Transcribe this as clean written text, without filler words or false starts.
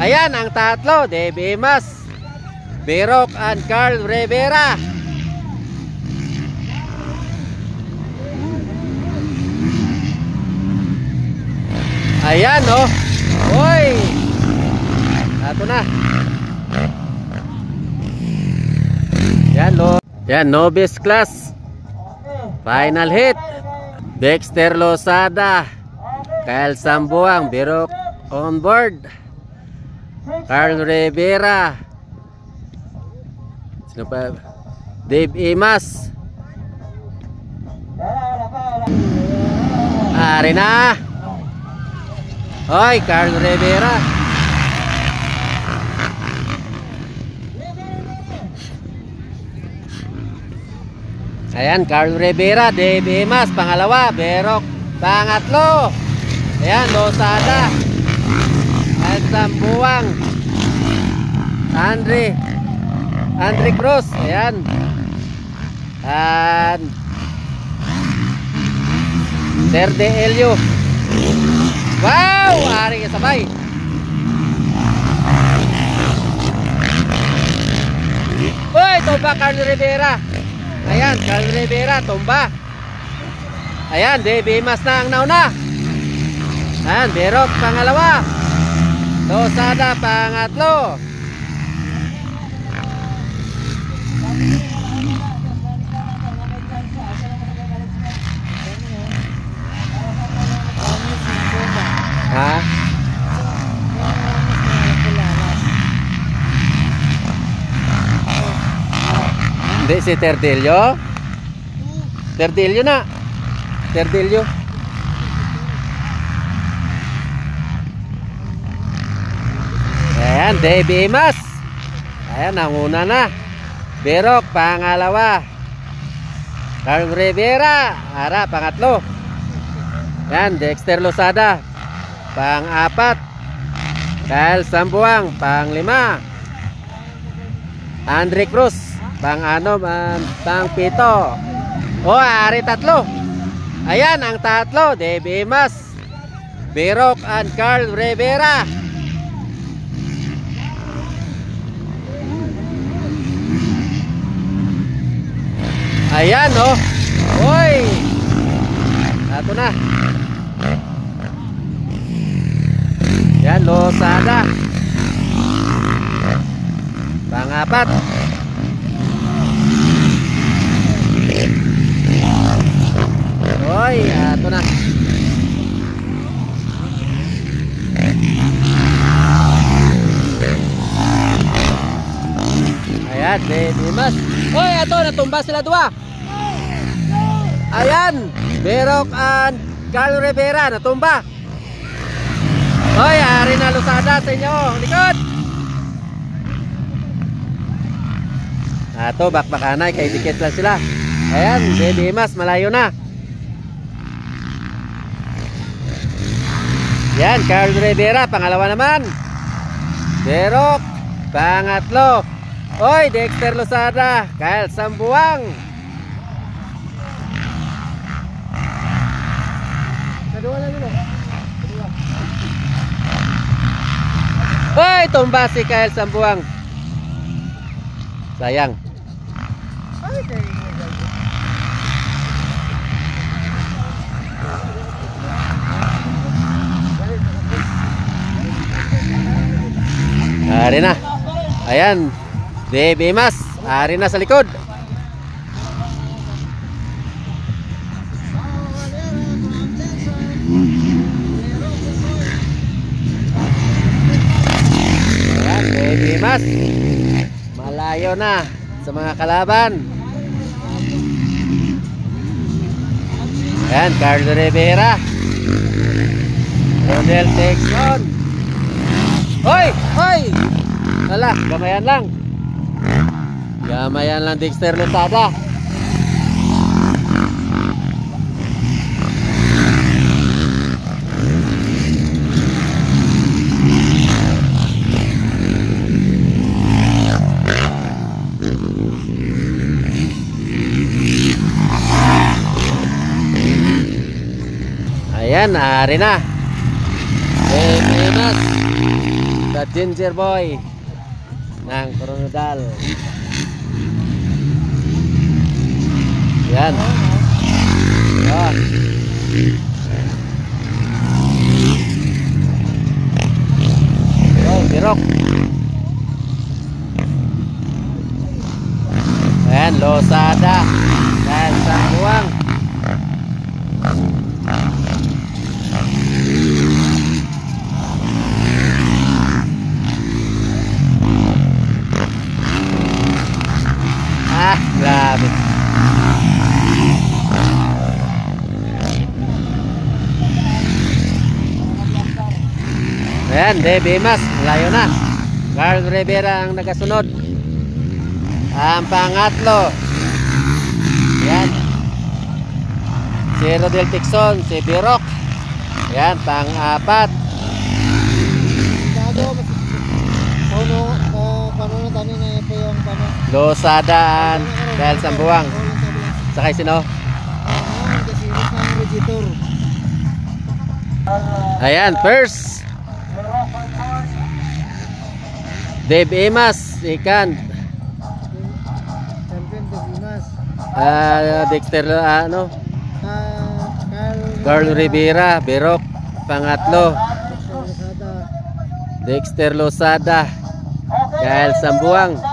Ayan ang tatlo, Dave Imas, Berok and Carl Rivera. Ayan oh. Hoy. Ato na. Yan lo. Yan, novice class. Final hit. Dexter Losada, Kyle Sambuang, Berok on board. Carl Rivera. Sino pa? Dave Imas. Ari na. Hoy, Carl Rivera. Ayan, Carl Rivera, Dave Imas, pangalawa, Berok, pangatlo. Ayan, Losada, Kyle Sambuang, Andre Cruz, ayan. And Terde Elio. Wow! Ari ka sabay. Uy! Tumba Carl Rivera. Ayan, Carl Rivera, tumba. Ayan, Dave Imas na ang nauna. Ayan, Berok, pangalawa. Losada, pangatlo. Ha? Hindi si Terdillo. Terdillo na. Terdillo. Ayan, Dave Imas. Ayan, nanguna na. Berok, pangalawa. Carl Rivera, ara, pangatlo. Ayan, Dexter Losada, pang-apat. Kyle Sambuang, pang-lima. Andre Cruz, pang-anom, pang-pito. O, ari tatlo. Ayan ang tatlo, Dave Imas, Berok and Carl Rivera. Ayan oh. Hoy. Ato na. Yan, Losada, pangapat. Hoy, ato na. Ayan, Dave Imas. Hoy, ato, natumba sila dua. Ayan, Berok and Carl Rivera, natumba. Hoy, ari na Losada sa inyo. Likod. Ato, bakbakanay, kay dikit lang sila. Ayan, Dave Imas, malayo na. Yan, Carl Rivera, pangalawa naman. Berok, pangatlo. Hoy, Dexter Losada, Kyle Sambuang. Kadua lang yun. Hoy, tumba si Kyle Sambuang. Sayang. Ari na. Ayan, Dave Imas, ari na sa likod. Ayan, Dave Imas, malayo na sa mga kalaban. Ayan, Carl Rivera, Rodel Texon. Hoy! Hoy! Hala, gamayan lang. Gamayan lang Dexter Losada. Ayan, ari na. Imas, The Ginger Boy ng Coronadal. Yan. Oh. Oh, Birok. Ayan, Losada. Dahil sa buwang. Ah, grabe. Ayan, Debimas, layo na. Carl Rivera ang nagasunod. Ang pangatlo. Ayan. Si Rodel Tixon, si Birok. Ayan, pang-apat. Losadaan dahil Sambuang. Sakay sino? Ayan, first Dave Emas, second Dexter Carl Rivera, Birok, pangatlo Dexter Losada, Kyle Sambuang.